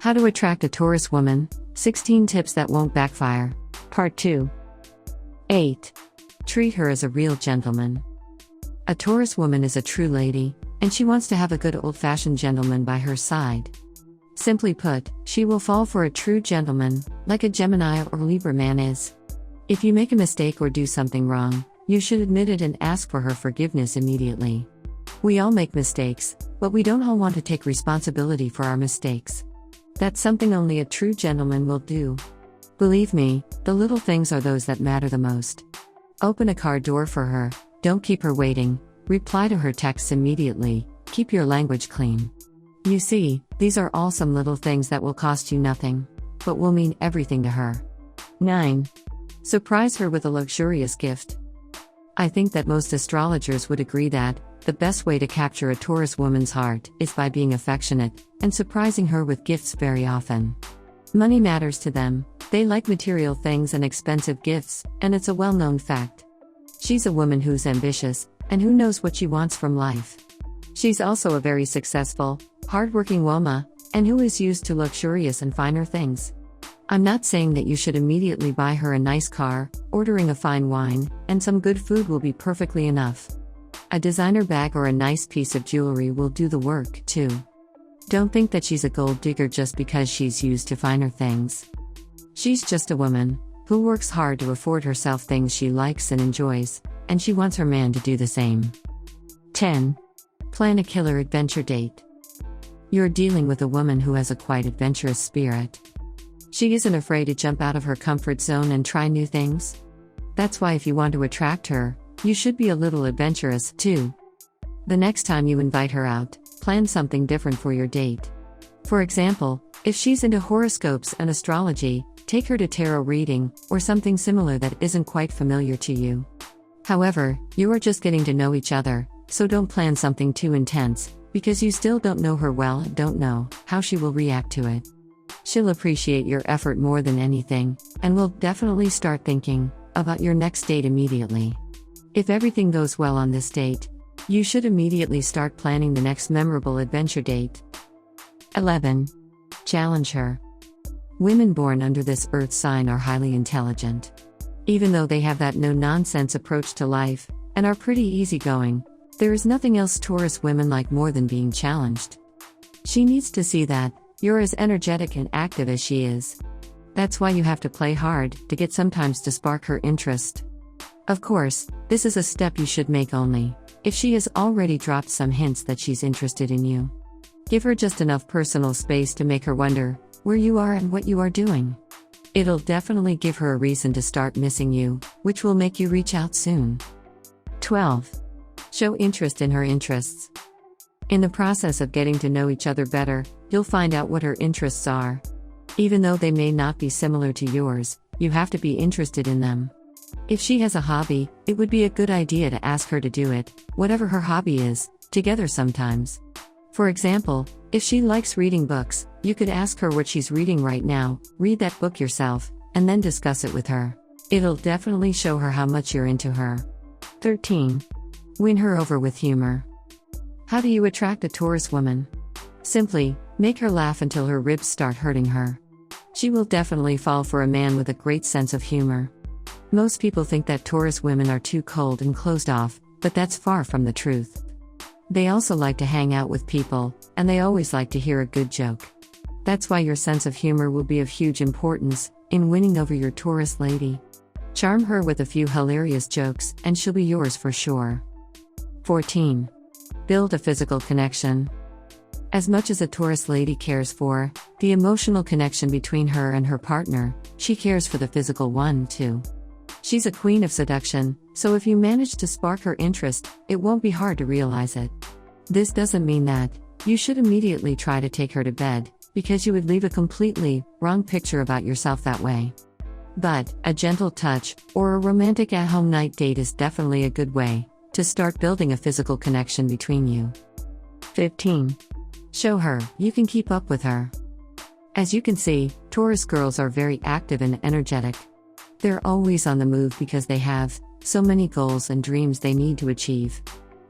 How to attract a Taurus woman, 16 tips that won't backfire. Part 2. 8. Treat her as a real gentleman. A Taurus woman is a true lady, and she wants to have a good old-fashioned gentleman by her side. Simply put, she will fall for a true gentleman, like a Gemini or Libra man is. If you make a mistake or do something wrong, you should admit it and ask for her forgiveness immediately. We all make mistakes, but we don't all want to take responsibility for our mistakes. That's something only a true gentleman will do. Believe me, the little things are those that matter the most. Open a car door for her, don't keep her waiting, reply to her texts immediately, keep your language clean. You see, these are all some little things that will cost you nothing, but will mean everything to her. 9. Surprise her with a luxurious gift. I think that most astrologers would agree that the best way to capture a Taurus woman's heart is by being affectionate and surprising her with gifts very often. Money matters to them, they like material things and expensive gifts, and it's a well-known fact. She's a woman who's ambitious, and who knows what she wants from life. She's also a very successful, hardworking woman, and who is used to luxurious and finer things. I'm not saying that you should immediately buy her a nice car, ordering a fine wine, and some good food will be perfectly enough. A designer bag or a nice piece of jewelry will do the work, too. Don't think that she's a gold digger just because she's used to finer things. She's just a woman who works hard to afford herself things she likes and enjoys, and she wants her man to do the same. 10. Plan a killer adventure date. You're dealing with a woman who has a quite adventurous spirit. She isn't afraid to jump out of her comfort zone and try new things. That's why if you want to attract her, you should be a little adventurous, too. The next time you invite her out, plan something different for your date. For example, if she's into horoscopes and astrology, take her to tarot reading, or something similar that isn't quite familiar to you. However, you are just getting to know each other, so don't plan something too intense, because you still don't know her well and don't know how she will react to it. She'll appreciate your effort more than anything, and will definitely start thinking about your next date immediately. If everything goes well on this date, you should immediately start planning the next memorable adventure date. 11. Challenge her. Women born under this earth sign are highly intelligent. Even though they have that no-nonsense approach to life, and are pretty easygoing, there is nothing else Taurus women like more than being challenged. She needs to see that you're as energetic and active as she is. That's why you have to play hard to get sometimes to spark her interest. Of course, this is a step you should make only if she has already dropped some hints that she's interested in you. Give her just enough personal space to make her wonder where you are and what you are doing. It'll definitely give her a reason to start missing you, which will make you reach out soon. 12. Show interest in her interests. In the process of getting to know each other better, you'll find out what her interests are. Even though they may not be similar to yours, you have to be interested in them. If she has a hobby, it would be a good idea to ask her to do it, whatever her hobby is, together sometimes. For example, if she likes reading books, you could ask her what she's reading right now, read that book yourself, and then discuss it with her. It'll definitely show her how much you're into her. 13. Win her over with humor. How do you attract a Taurus woman? Simply, make her laugh until her ribs start hurting her. She will definitely fall for a man with a great sense of humor. Most people think that Taurus women are too cold and closed off, but that's far from the truth. They also like to hang out with people, and they always like to hear a good joke. That's why your sense of humor will be of huge importance in winning over your Taurus lady. Charm her with a few hilarious jokes, and she'll be yours for sure. 14. Build a physical connection. As much as a Taurus lady cares for the emotional connection between her and her partner, she cares for the physical one too. She's a queen of seduction, so if you manage to spark her interest, it won't be hard to realize it. This doesn't mean that you should immediately try to take her to bed, because you would leave a completely wrong picture about yourself that way. But a gentle touch, or a romantic at-home night date is definitely a good way to start building a physical connection between you. 15. Show her you can keep up with her. As you can see, Taurus girls are very active and energetic. They're always on the move because they have so many goals and dreams they need to achieve.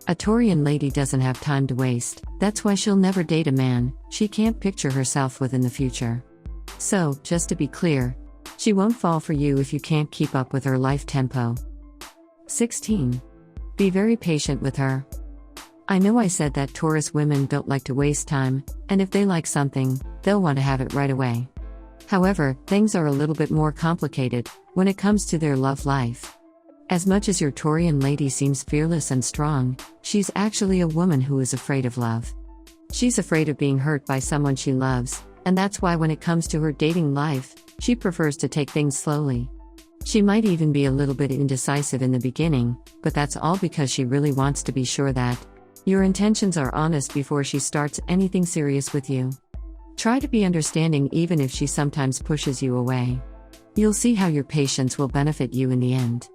A Taurian lady doesn't have time to waste, that's why she'll never date a man she can't picture herself with in the future. So, just to be clear, she won't fall for you if you can't keep up with her life tempo. 16. Be very patient with her. I know I said that Taurus women don't like to waste time, and if they like something, they'll want to have it right away. However, things are a little bit more complicated when it comes to their love life. As much as your Taurian lady seems fearless and strong, she's actually a woman who is afraid of love. She's afraid of being hurt by someone she loves, and that's why when it comes to her dating life, she prefers to take things slowly. She might even be a little bit indecisive in the beginning, but that's all because she really wants to be sure that your intentions are honest before she starts anything serious with you. Try to be understanding even if she sometimes pushes you away. You'll see how your patience will benefit you in the end.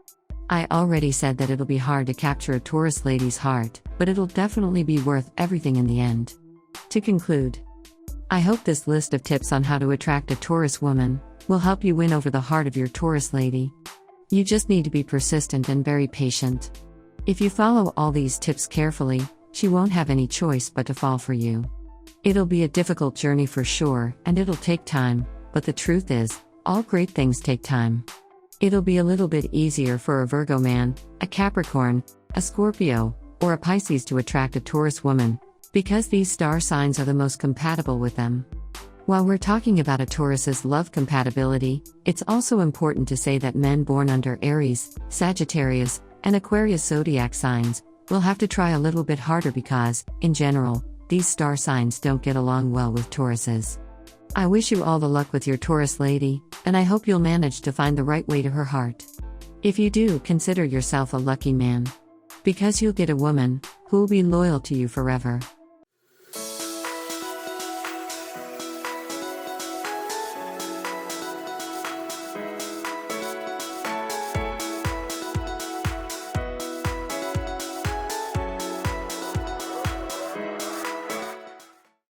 I already said that it'll be hard to capture a Taurus lady's heart, but it'll definitely be worth everything in the end. To conclude, I hope this list of tips on how to attract a Taurus woman will help you win over the heart of your Taurus lady. You just need to be persistent and very patient. If you follow all these tips carefully, she won't have any choice but to fall for you. It'll be a difficult journey for sure, and it'll take time, but the truth is, all great things take time. It'll be a little bit easier for a Virgo man, a Capricorn, a Scorpio, or a Pisces to attract a Taurus woman, because these star signs are the most compatible with them. While we're talking about a Taurus's love compatibility, it's also important to say that men born under Aries, Sagittarius, and Aquarius zodiac signs will have to try a little bit harder because, in general, these star signs don't get along well with Tauruses. I wish you all the luck with your Taurus lady, and I hope you'll manage to find the right way to her heart. If you do, consider yourself a lucky man. Because you'll get a woman who will be loyal to you forever.